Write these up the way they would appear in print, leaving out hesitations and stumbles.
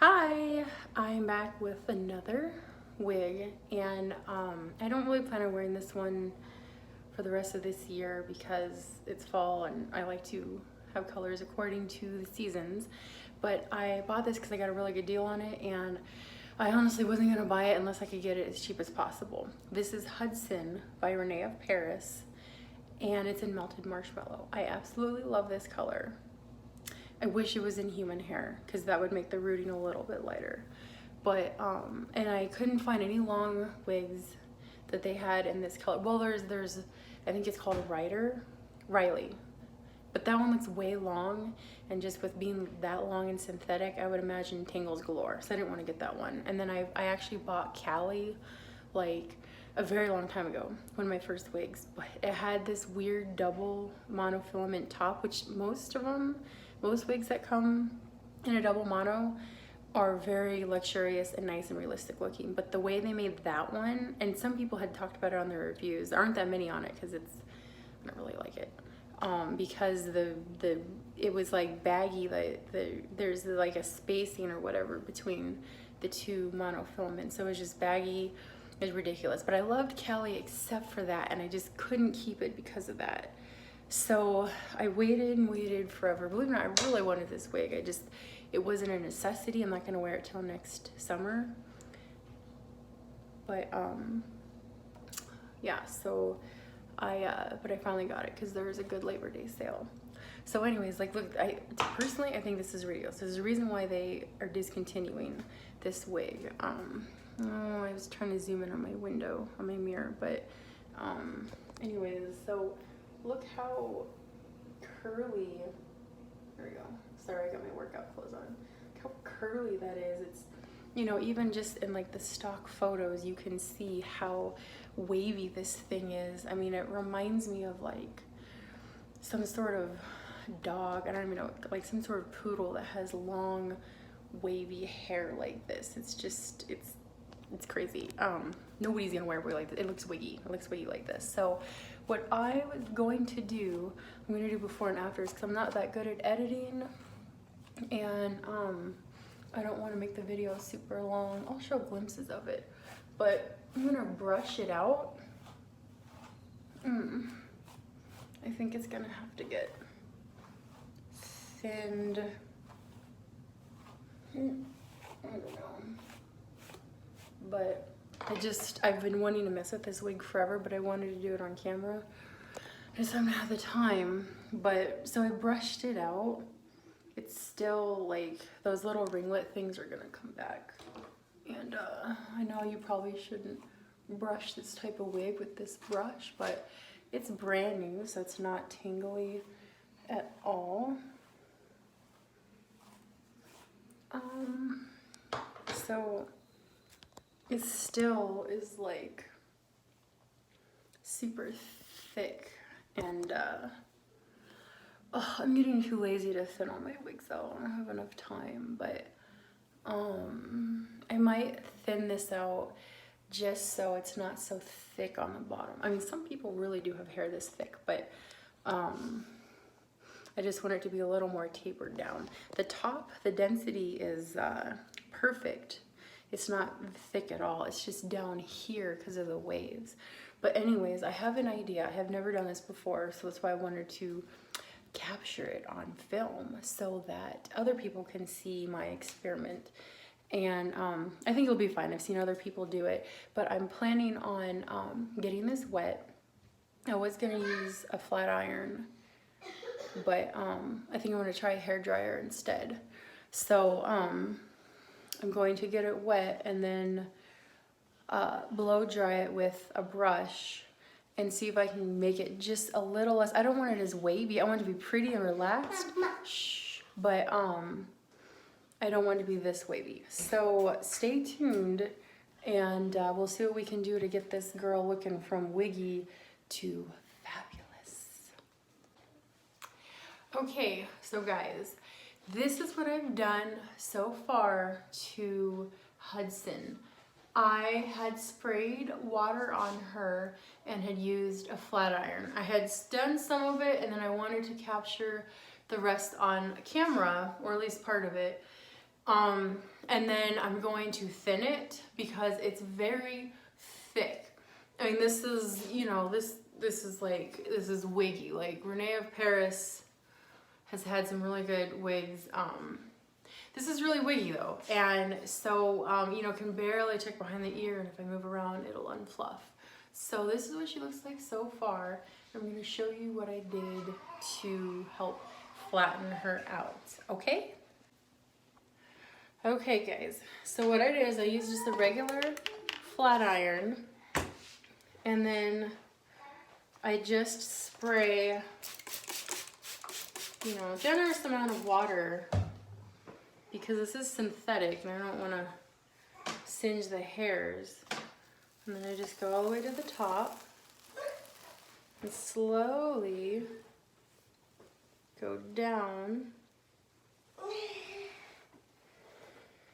Hi, I'm back with another wig, and I don't really plan on wearing this one for the rest of this year because it's fall and I like to have colors according to the seasons. But I bought this because I got a really good deal on it, and I honestly wasn't gonna buy it unless I could get it as cheap as possible. This is Hudson by Rene of Paris, and it's in Melted Marshmallow. I absolutely love this color. I wish it was in human hair because that would make the rooting a little bit lighter. But, and I couldn't find any long wigs that they had in this color. Well, there's, I think it's called Riley. But that one looks way long, and just with being that long and synthetic, I would imagine tangles galore. So I didn't want to get that one. And then I actually bought Cali like a very long time ago, one of my first wigs. But it had this weird double monofilament top, which most wigs that come in a double mono are very luxurious and nice and realistic looking. But the way they made that one, and some people had talked about it on their reviews, there aren't that many on it because I don't really like it. Because it was like baggy, there's like a spacing or whatever between the two monofilaments, so it was just baggy. It was ridiculous. But I loved Kelly except for that, and I just couldn't keep it because of that. So I waited and waited forever. Believe it or not, I really wanted this wig. It wasn't a necessity. I'm not gonna wear it till next summer. But yeah, so but I finally got it because there was a good Labor Day sale. So anyways, like, look, personally, I think this is ridiculous. There's a reason why they are discontinuing this wig. Oh, I was trying to zoom in on my window, on my mirror, but anyways, so look how curly, there we go. Sorry, I got my workout clothes on. Look how curly that is. It's, you know, even just in like the stock photos, you can see how wavy this thing is. I mean, it reminds me of like some sort of dog, I don't even know, like some sort of poodle that has long wavy hair like this. It's just, it's crazy. Nobody's gonna wear a wig like this. It looks wiggy like this. So what I was going to do, I'm gonna do before and afters because I'm not that good at editing, and I don't want to make the video super long. I'll show glimpses of it, but I'm gonna brush it out. I think it's gonna have to get thinned. I don't know. But I've been wanting to mess with this wig forever, but I wanted to do it on camera. I just haven't had the time. But, so I brushed it out. It's still like, those little ringlet things are gonna come back. And I know you probably shouldn't brush this type of wig with this brush, but it's brand new, so it's not tingly at all. So it still is like super thick, and I'm getting too lazy to thin all my wigs out. I don't have enough time, but I might thin this out just so it's not so thick on the bottom. I mean, some people really do have hair this thick, but I just want it to be a little more tapered down. The top, the density is perfect. It's not thick at all. It's just down here because of the waves. But anyways, I have an idea. I have never done this before, so that's why I wanted to capture it on film so that other people can see my experiment. And I think it'll be fine. I've seen other people do it, but I'm planning on getting this wet. I was gonna use a flat iron, but I think I'm gonna try a hair dryer instead. So I'm going to get it wet and then blow dry it with a brush and see if I can make it just a little less. I don't want it as wavy. I want it to be pretty and relaxed. Shh. But I don't want it to be this wavy. So stay tuned, and we'll see what we can do to get this girl looking from wiggy to fabulous. Okay, so guys, this is what I've done so far to Hudson. I had sprayed water on her and had used a flat iron. I had done some of it, and then I wanted to capture the rest on camera, or at least part of it. And then I'm going to thin it because it's very thick. I mean, this is, you know, this is wiggy. Like Rene of Paris has had some really good wigs. This is really wiggy though. And so, you know, can barely check behind the ear, and if I move around, it'll unfluff. So this is what she looks like so far. I'm gonna show you what I did to help flatten her out, okay? Okay guys, so what I did is I used just a regular flat iron, and then I just spray, you know, a generous amount of water because this is synthetic and I don't want to singe the hairs. And then I just go all the way to the top and slowly go down.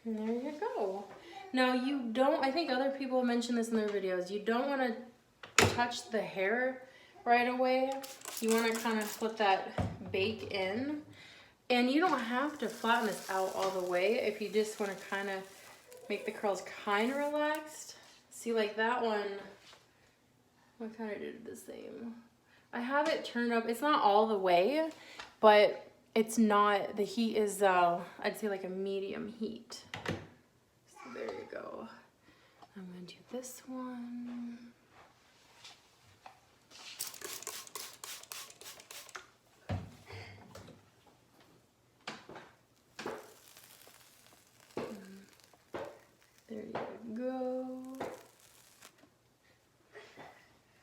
And there you go. Now you don't, I think other people mention this in their videos, you don't want to touch the hair right away. You want to kind of let that bake in. And you don't have to flatten this out all the way if you just want to kind of make the curls kind of relaxed. See, like that one, I kind of did the same. I have it turned up. It's not all the way, but it's not, the heat is, I'd say like a medium heat. So there you go. I'm going to do this one. There you go.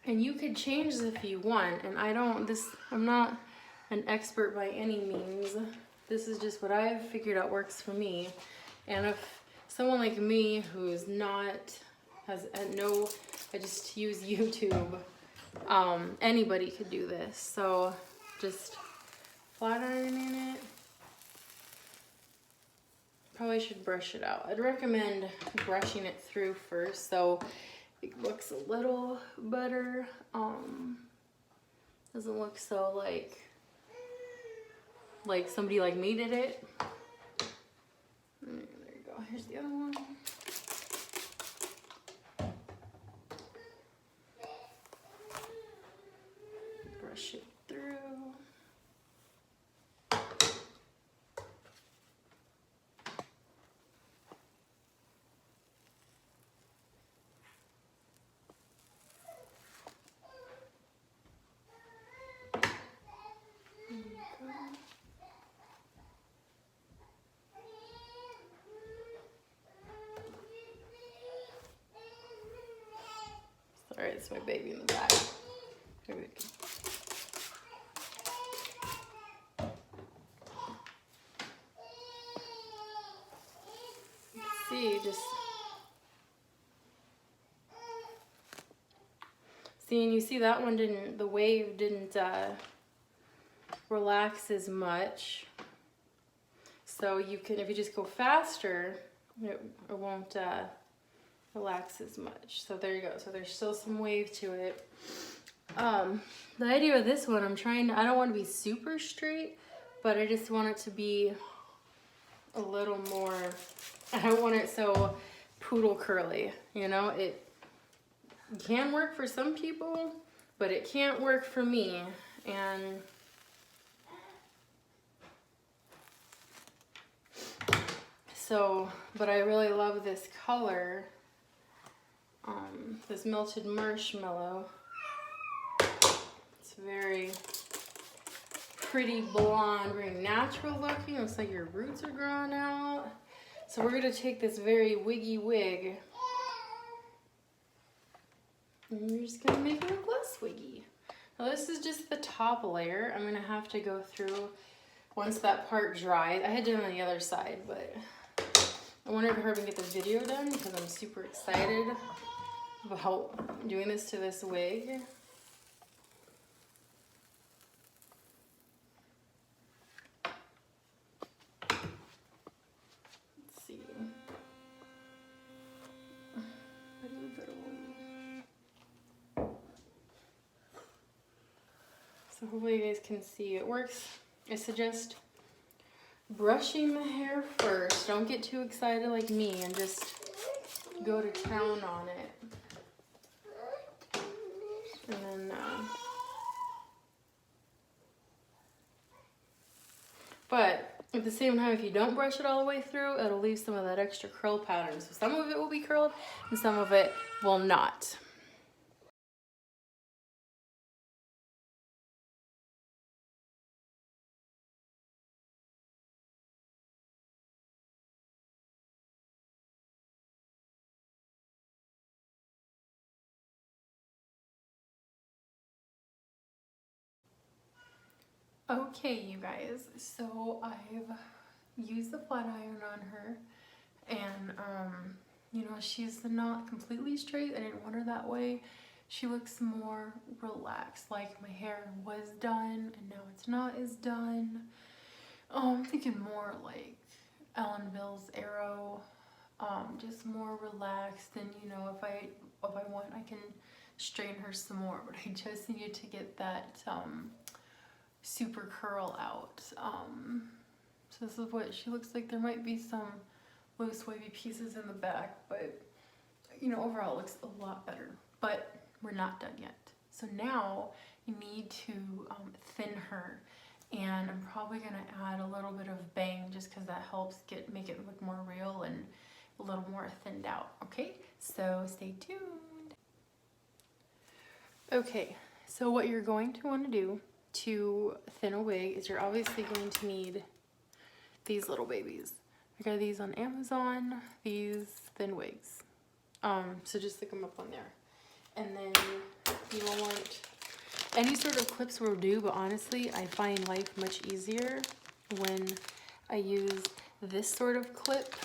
And you could change this if you want, and I'm not an expert by any means. This is just what I've figured out works for me. And if someone like me who's not, I just use YouTube, anybody could do this. So just flat ironing it. Probably should brush it out. I'd recommend brushing it through first so it looks a little better. Doesn't look so like somebody like me did it. There you go. Here's the other one. Brush it through. Sorry, it's my baby in the back. Maybe we can... See, and you see that one the wave didn't relax as much. So you can, if you just go faster, it won't relax as much. So there you go. So there's still some wave to it. The idea of this one, I don't want to be super straight, but I just want it to be a little more, I don't want it so poodle curly, you know? It can work for some people, but it can't work for me. And so, but I really love this color, this Melted Marshmallow. It's very pretty blonde, very natural looking. Looks like your roots are growing out. So we're gonna take this very wiggy wig and we're just gonna make it look less wiggy. Now this is just the top layer. I'm gonna have to go through once that part dries. I had done it on the other side, but I wanted to hurry and get the video done because I'm super excited about doing this to this wig. Let's see. So hopefully you guys can see it works. I suggest brushing the hair first. Don't get too excited like me and just go to town on it. And then, but at the same time, if you don't brush it all the way through, it'll leave some of that extra curl pattern. So some of it will be curled and some of it will not. Okay, you guys, so I've used the flat iron on her, and you know, she's not completely straight. I didn't want her that way. She looks more relaxed, like my hair was done and now it's not as done. I'm thinking more like Ellen Bill's Arrow, just more relaxed, and you know, if I want, I can straighten her some more, but I just needed to get that super curl out. So this is what she looks like. There might be some loose wavy pieces in the back, but you know, overall it looks a lot better. But we're not done yet. So now you need to thin her, and I'm probably gonna add a little bit of bang just because that helps make it look more real and a little more thinned out. Okay, so stay tuned. Okay, so what you're going to want to do to thin a wig is you're obviously going to need these little babies. I got these on Amazon, these thin wigs. So just stick them up on there. And then you will want, any sort of clips will do, but honestly, I find life much easier when I use this sort of clip.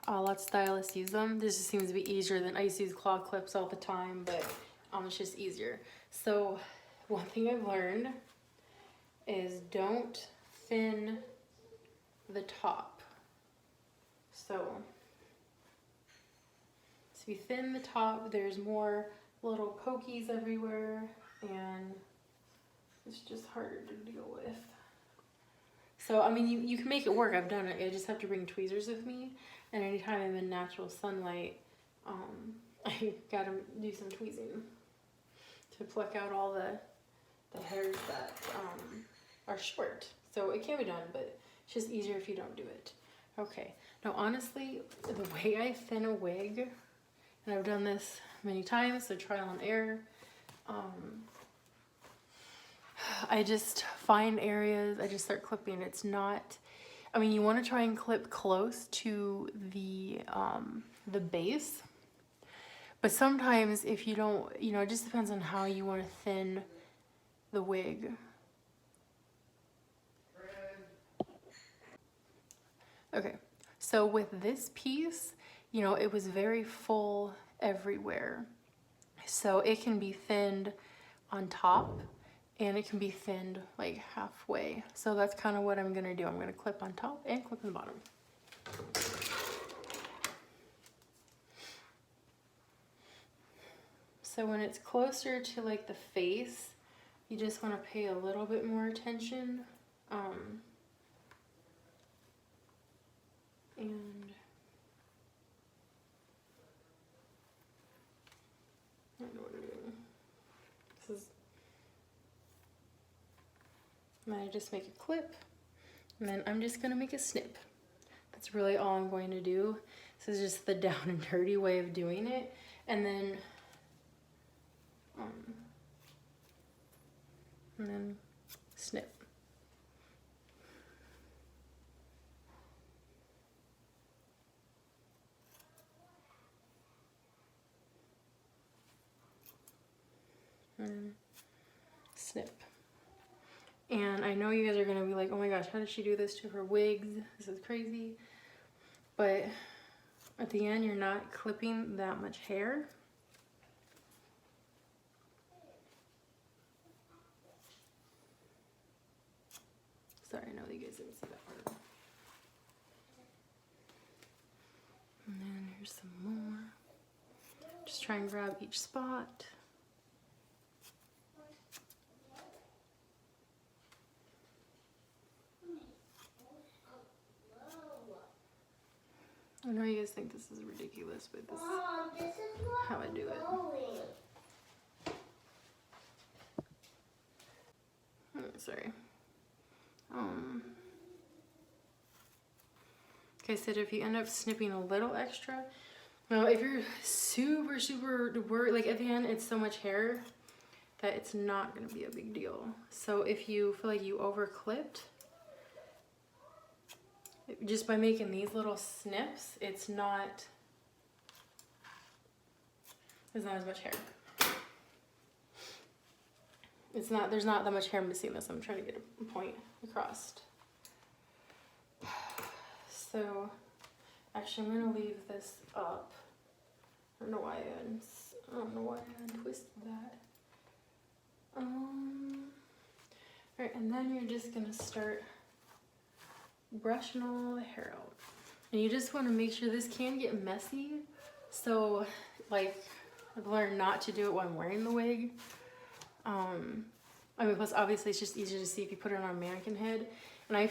Lots of stylists use them. This just seems to be easier than, I used to use claw clips all the time, but it's just easier. So one thing I've learned is don't thin the top. So if you thin the top, there's more little pokies everywhere, and it's just harder to deal with. So, I mean, you can make it work. I've done it. I just have to bring tweezers with me, and anytime I'm in natural sunlight, I gotta do some tweezing to pluck out all the hairs that are short. So it can be done, but it's just easier if you don't do it. Okay, now honestly, the way I thin a wig, and I've done this many times, so trial and error, I just find areas, I just start clipping. It's not, I mean, you want to try and clip close to the base, but sometimes if you don't, you know, it just depends on how you want to thin the wig. Okay, so with this piece, you know, it was very full everywhere. So it can be thinned on top and it can be thinned like halfway. So that's kind of what I'm gonna do. I'm gonna clip on top and clip on the bottom. So when it's closer to like the face, you just want to pay a little bit more attention. And I don't know what I'm doing. This is, and then I just make a clip, and then I'm just gonna make a snip. That's really all I'm going to do. This is just the down and dirty way of doing it. And then snip. And snip. And I know you guys are gonna be like, oh my gosh, how did she do this to her wigs? This is crazy. But at the end, you're not clipping that much hair. Sorry, I know you guys didn't see that part. And then here's some more. Just try and grab each spot. I know you guys think this is ridiculous, but this Mom, this is how I do it. Sorry. Okay, so if you end up snipping a little extra, well, if you're super worried, like at the end it's so much hair that it's not gonna be a big deal. So if you feel like you over clipped, just by making these little snips, it's not as much hair. There's not that much hair missing this. I'm trying to get a point across. So actually I'm gonna leave this up. I don't know why I untwisted that. Alright, and then you're just gonna start brushing all the hair out. And you just want to make sure this can get messy. So like I've learned not to do it while I'm wearing the wig. I mean, plus obviously it's just easier to see if you put it on a mannequin head. And I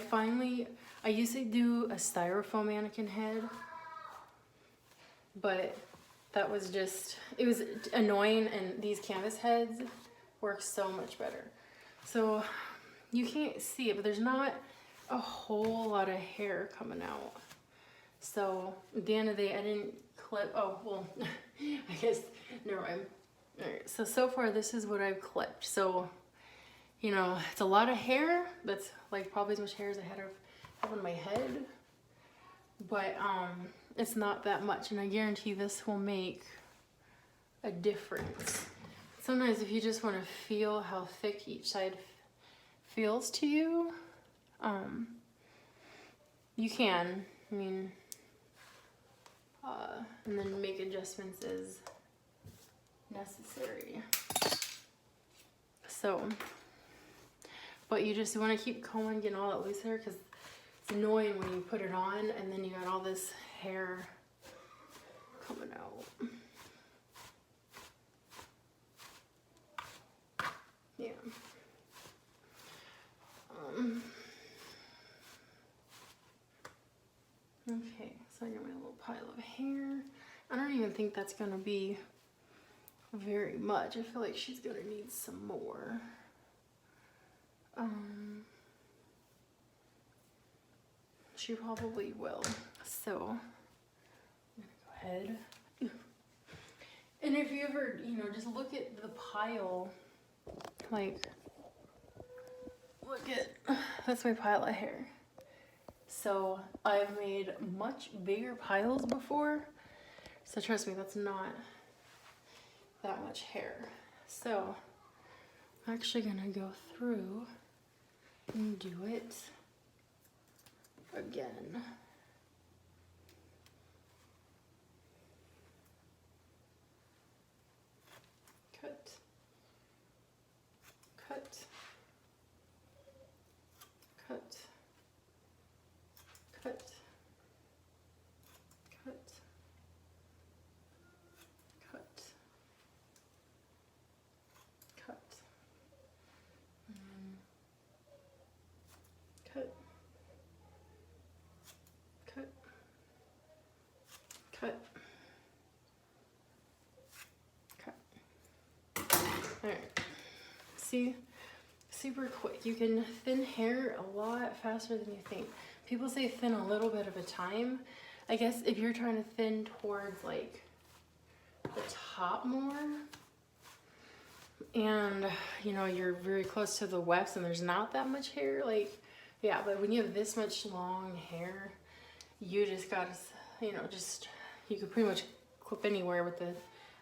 used to do a styrofoam mannequin head, but that was just, it was annoying, and these canvas heads work so much better. So you can't see it, but there's not a whole lot of hair coming out. So at the end of the day, I didn't clip, oh, well, I guess, never mind. All right, so far this is what I've clipped. So, you know, it's a lot of hair. That's like probably as much hair as I have on my head. But it's not that much, and I guarantee this will make a difference. Sometimes if you just want to feel how thick each side feels to you, you can, I mean, and then make adjustments as necessary. So, but you just want to keep combing, getting all that loose hair, because it's annoying when you put it on and then you got all this hair coming out. Yeah. Okay, so I got my little pile of hair. I don't even think that's gonna be very much. I feel like she's gonna need some more. She probably will. So I'm gonna go ahead. And if you ever, you know, just look at the pile, like, look at, that's my pile of hair. So I've made much bigger piles before. So trust me, that's not that much hair. So I'm actually gonna go through and do it again. Cut, cut, cut, cut, cut, cut, cut, cut, cut, cut, cut. All right, see, super quick. You can thin hair a lot faster than you think. People say thin a little bit at a time. I guess if you're trying to thin towards like the top more, and you know, you're very close to the wefts and there's not that much hair, like, yeah, but when you have this much long hair, you just gotta, you know, just, you could pretty much clip anywhere with the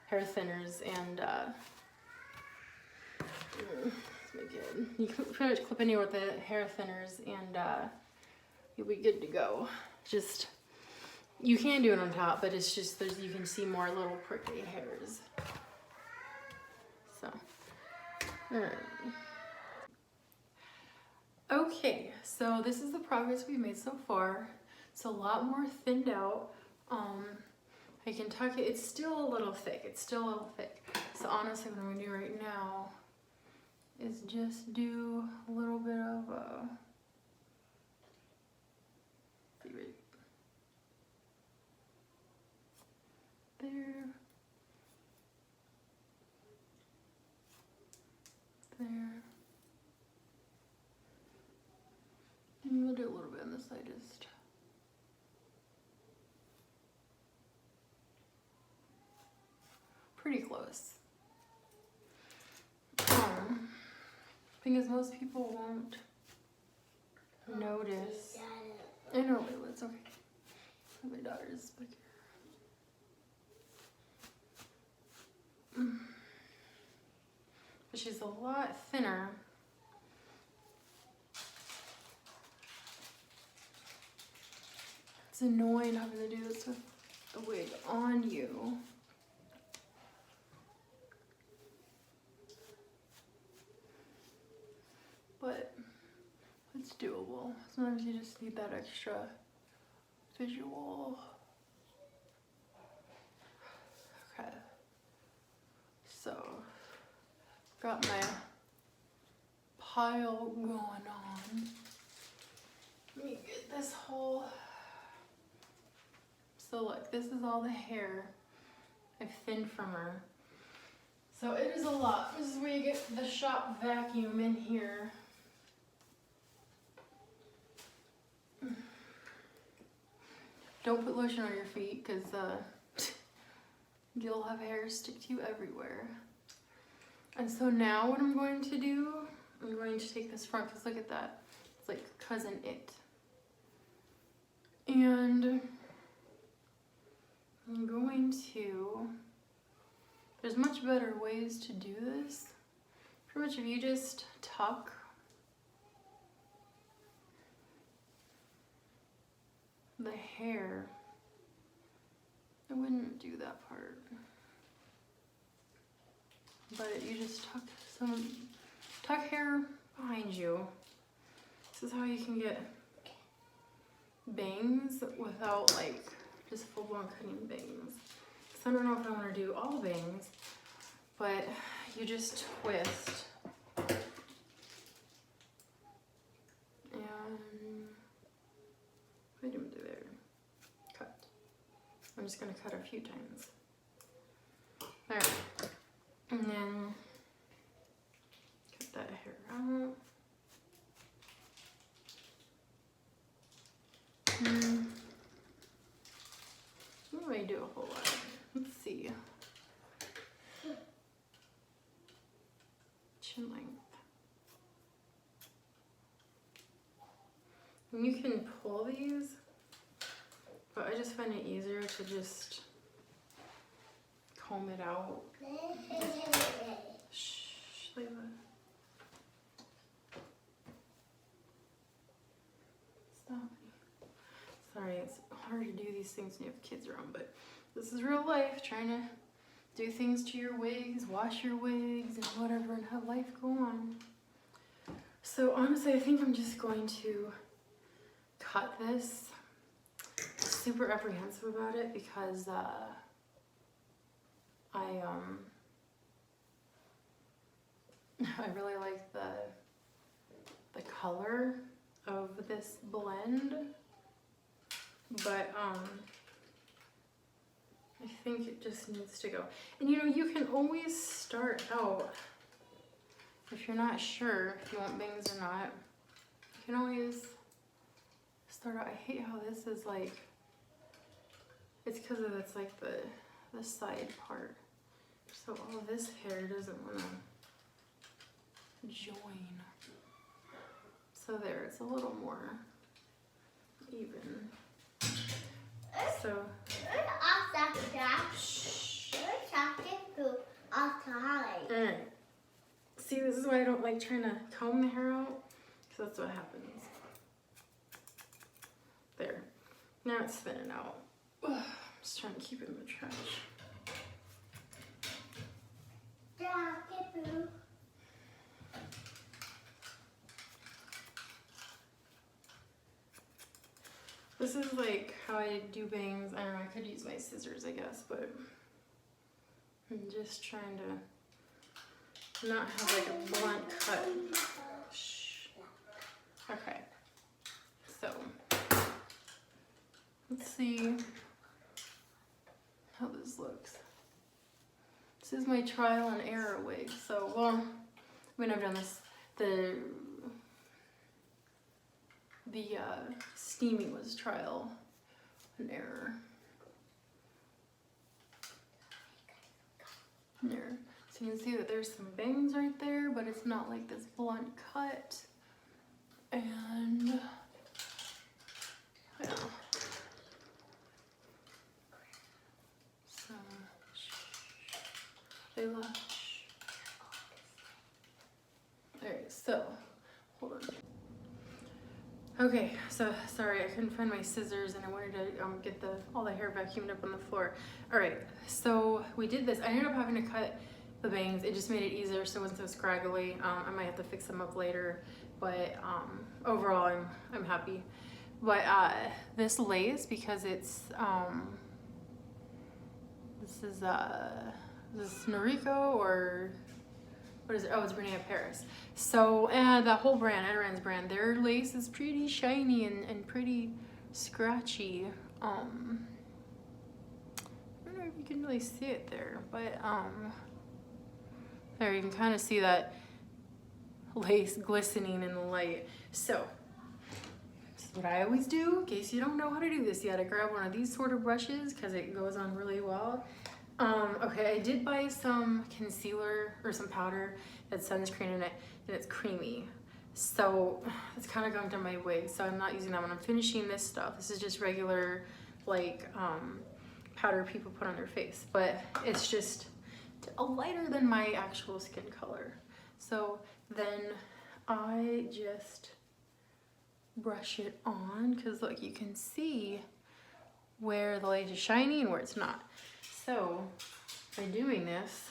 hair thinners, and you can pretty much clip anywhere with the hair thinners, and you'll be good to go. Just, you can do it on top, but it's just, you can see more little prickly hairs. So, all right. Okay, so this is the progress we've made so far. It's a lot more thinned out. I can tuck it, it's still a little thick, So honestly, what I'm gonna do right now is just do a little bit of there. There. And we'll do a little bit on the side, just. Pretty close. Thing is, most people won't notice. I know, Layla, it's okay. My daughter is back here. But she's a lot thinner. It's annoying having to do this with the wig on you. But it's doable. Sometimes you just need that extra visual. Okay. So, got my pile going on. Let me get this whole. So look, this is all the hair I've thinned from her. So it is a lot. This is where you get the shop vacuum in here. Don't put lotion on your feet because you'll have hair stick to you everywhere. And so now what I'm going to do, I'm going to take this front, because look at that. It's like cousin it. And I'm going to, there's much better ways to do this. Pretty much if you just tuck the hair, I wouldn't do that part, but you just tuck hair behind you. This is how you can get bangs without like just full-blown cutting bangs. So I don't know if I want to do all bangs, but you just twist and what do I do there? Cut. I'm just gonna cut a few times. All right, and then cut that hair out. What do I do a whole lot? Let's see. Chin length. And you can pull these, but I just find it easier to just comb it out. Shh, Layla. Stop. Sorry, it's hard to do these things when you have kids around, but this is real life, trying to do things to your wigs, wash your wigs and whatever, and have life go on. So honestly, I think I'm just going to cut this. Super apprehensive about it because I really like the color of this blend, but I think it just needs to go. And you know, you can always start out, if you're not sure if you want bangs or not, you can always start out. I hate how this is like, it's because of it's like the side part. So all this hair doesn't want to join. So there, it's a little more even. So. Shh. Alright. See, this is why I don't like trying to comb the hair out, because that's what happens. There. Now it's thinning out. Ugh, I'm just trying to keep it in the trash. This is like how I do bangs. I don't know, I could use my scissors, I guess, but I'm just trying to not have like a blunt cut. Shh. Okay. So let's see how this looks. This is my trial and error wig. So, well, I mean, I've done this. The steaming was trial and error. There. So you can see that there's some bangs right there, but it's not like this blunt cut. And yeah. Some eyelash. Alright, so hold on. Okay, so sorry, I couldn't find my scissors and I wanted to get all the hair vacuumed up on the floor. Alright, so we did this. I ended up having to cut the bangs. It just made it easier so it wasn't so scraggly. I might have to fix them up later, but overall I'm happy. But this lace, because it's this is Noriko, or what is it? Oh, it's Rene of Paris. So the whole brand, Edoran's brand, their lace is pretty shiny and pretty scratchy. I don't know if you can really see it there, but there you can kind of see that lace glistening in the light. So this is what I always do in case you don't know how to do this. You gotta grab one of these sort of brushes because it goes on really well. Okay, I did buy some concealer or some powder that's sunscreen in it, and it's creamy. So it's kind of gunked on my wig, so I'm not using that one. I'm finishing this stuff. This is just regular, like, powder people put on their face, but it's just a lighter than my actual skin color. So then I just brush it on, because look, you can see where the light is shiny and where it's not. So by doing this,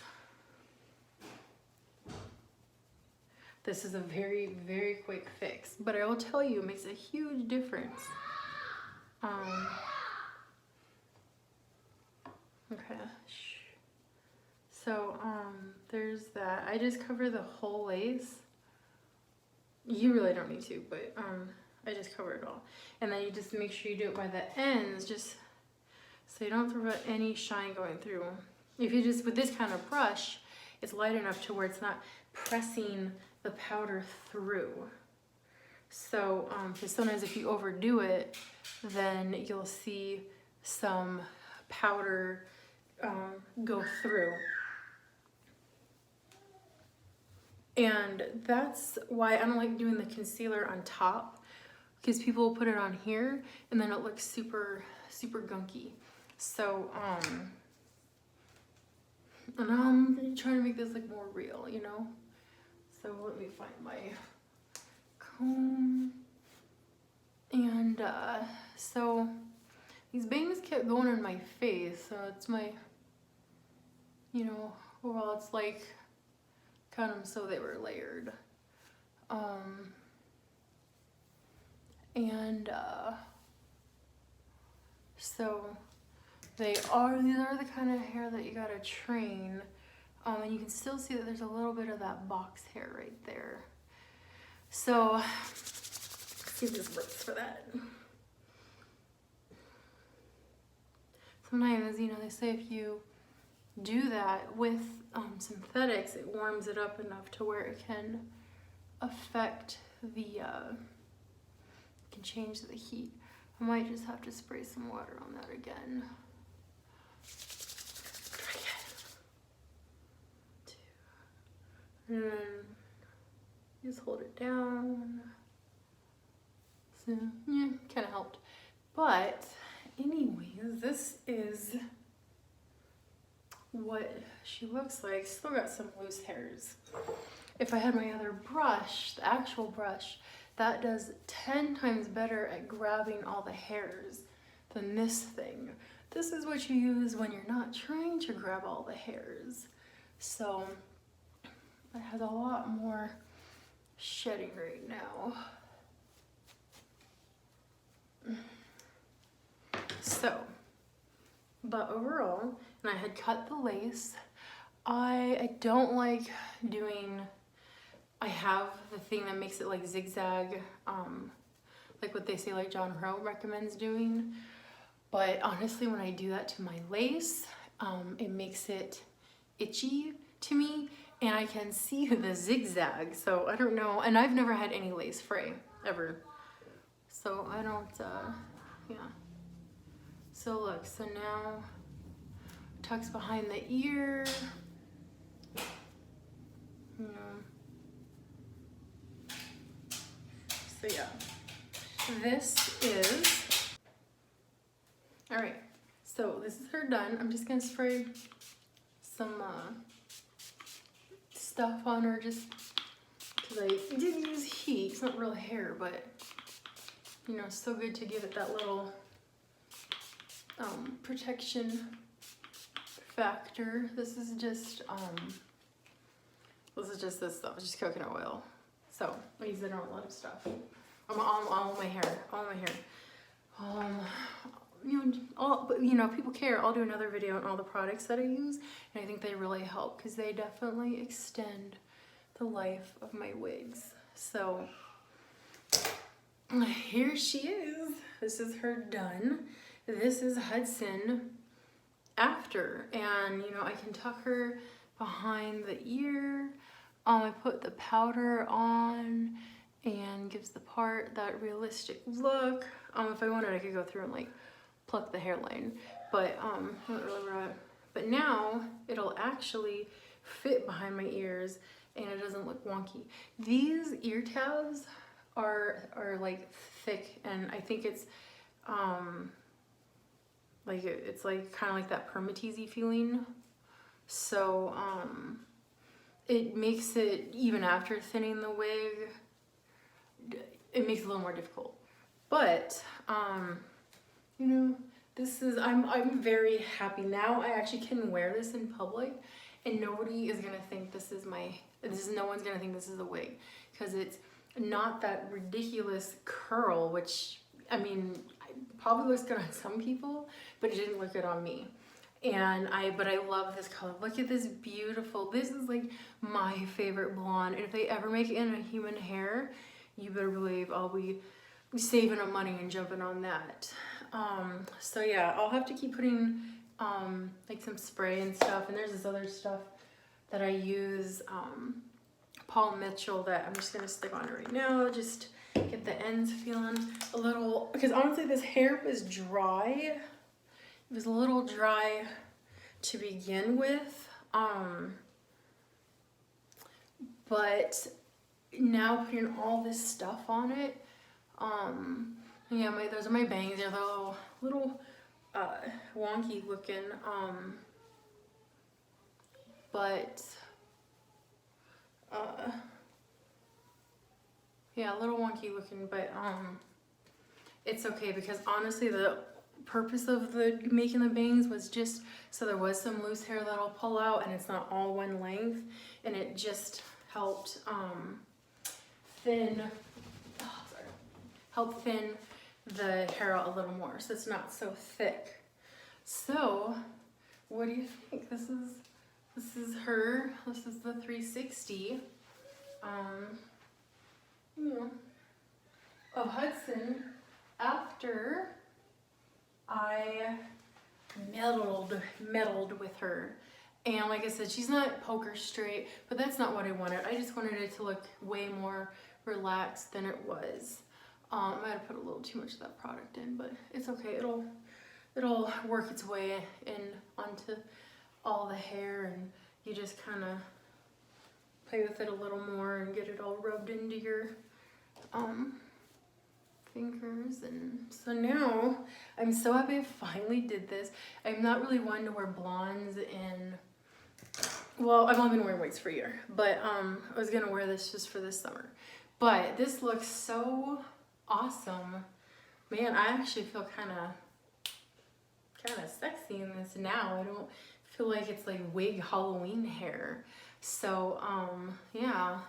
this is a very, very quick fix, but I will tell you, it makes a huge difference. Okay. So there's that. I just cover the whole lace. You really don't need to, but I just cover it all. And then you just make sure you do it by the ends, just so you don't have any shine going through. If you just, with this kind of brush, it's light enough to where it's not pressing the powder through. So, because sometimes if you overdo it, then you'll see some powder go through. And that's why I don't like doing the concealer on top, because people will put it on here and then it looks super, super gunky. So, and I'm trying to make this look more real, you know? So let me find my comb. And so these bangs kept going in my face, so it's my, you know, overall it's like, count them so they were layered. So these are the kind of hair that you gotta train. And you can still see that there's a little bit of that box hair right there. So let's see if this works for that. Sometimes, you know, they say if you do that with synthetics, it warms it up enough to where it can affect the, can change the heat. I might just have to spray some water on that again. Try again. 2. And then just hold it down. So, yeah, kind of helped. But anyways, this is what she looks like. Still got some loose hairs. If I had my other brush, the actual brush, that does 10 times better at grabbing all the hairs than this thing. This is what you use when you're not trying to grab all the hairs. So it has a lot more shedding right now. So, but overall, and I had cut the lace. I don't like doing, I have the thing that makes it like zigzag, like what they say, like John Rowe recommends doing. But honestly, when I do that to my lace, it makes it itchy to me, and I can see the zigzag, so I don't know. And I've never had any lace fray ever, so I don't, yeah. So look, so now tucks behind the ear, you know. So yeah, this is, all right, so this is her done. I'm just gonna spray some stuff on her just because I didn't use heat. It's not real hair, but you know, it's so good to give it that little protection factor. This is just this stuff. It's just coconut oil. So I use it on a lot of stuff. All my hair. You know, people care. I'll do another video on all the products that I use, and I think they really help because they definitely extend the life of my wigs. So here she is. This is her done. This is Hudson after, and you know, I can tuck her behind the ear. I put the powder on and gives the part that realistic look. If I wanted, I could go through and like pluck the hairline, but not really right. But now it'll actually fit behind my ears and it doesn't look wonky. These ear tabs are like thick, and I think it's like it's like kind of like that permateasy feeling. So it makes it, even after thinning the wig, it makes it a little more difficult. But you know, this is, I'm very happy now. I actually can wear this in public and nobody is gonna think no one's gonna think this is a wig, because it's not that ridiculous curl, which I mean, probably looks good on some people, but it didn't look good on me. And but I love this color. Look at this beautiful, this is like my favorite blonde. And if they ever make it in a human hair, you better believe I'll be saving up money and jumping on that. So yeah, I'll have to keep putting like some spray and stuff. And there's this other stuff that I use, Paul Mitchell, that I'm just gonna stick on it right now. Just get the ends feeling a little, because honestly this hair was dry. It was a little dry to begin with, but now putting all this stuff on it, yeah, those are my bangs. They're a little wonky looking, but yeah, a little wonky looking, but it's okay, because honestly the purpose of making the bangs was just so there was some loose hair that'll pull out and it's not all one length, and it just helped thin the hair out a little more, so it's not so thick. So what do you think? This is her. This is the 360 you know, of Hudson after I meddled with her. And like I said, she's not poker straight, but that's not what I wanted. I just wanted it to look way more relaxed than it was. I might have put a little too much of that product in, but it's okay. It'll work its way in onto all the hair, and you just kind of play with it a little more and get it all rubbed into your fingers. And so now I'm so happy I finally did this. I'm not really one to wear blondes in, well, I've only been wearing wigs for a year, but I was gonna wear this just for this summer. But this looks so awesome. Man, I actually feel kind of sexy in this now. I don't feel like it's like wig Halloween hair. So yeah.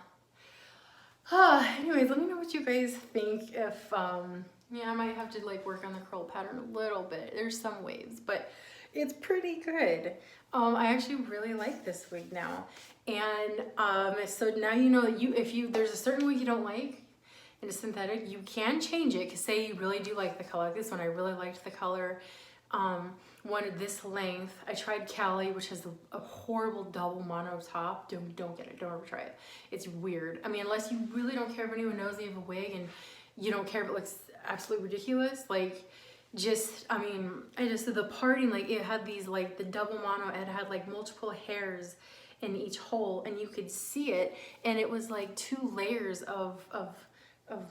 Anyways, let me know what you guys think. If yeah, I might have to like work on the curl pattern a little bit. There's some waves, but it's pretty good. I actually really like this wig now. And so now you know that if there's a certain wig you don't like and it's synthetic, you can change it. Cause say you really do like the color. Like this one, I really liked the color. one of this length. I tried Cali, which has a horrible double mono top. Don't get it, don't ever try it. It's weird. I mean, unless you really don't care if anyone knows you have a wig and you don't care if it looks absolutely ridiculous, like, I mean, the parting, like, it had these, like, the double mono, it had like multiple hairs in each hole, and you could see it, and it was like 2 layers of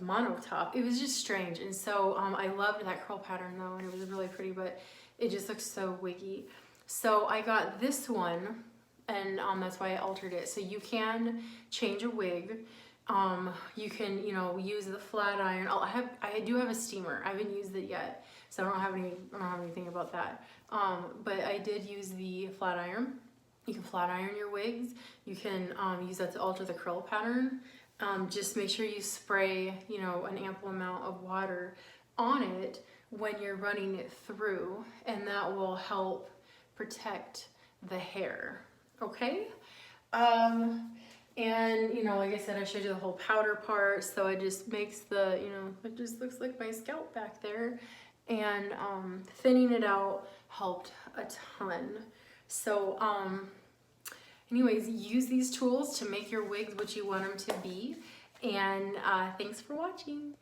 mono top. It was just strange. And so I loved that curl pattern though, and it was really pretty, but it just looks so wiggy. So I got this one, and that's why I altered it. So you can change a wig. You can, you know, use the flat iron. I do have a steamer. I haven't used it yet, so I don't have anything about that. But I did use the flat iron. You can flat iron your wigs. You can use that to alter the curl pattern. Just make sure you spray, you know, an ample amount of water on it when you're running it through, and that will help protect the hair, okay? And, you know, like I said, I showed you the whole powder part, so it just makes the, you know, it just looks like my scalp back there. And thinning it out helped a ton. So, anyways, use these tools to make your wigs what you want them to be. And thanks for watching.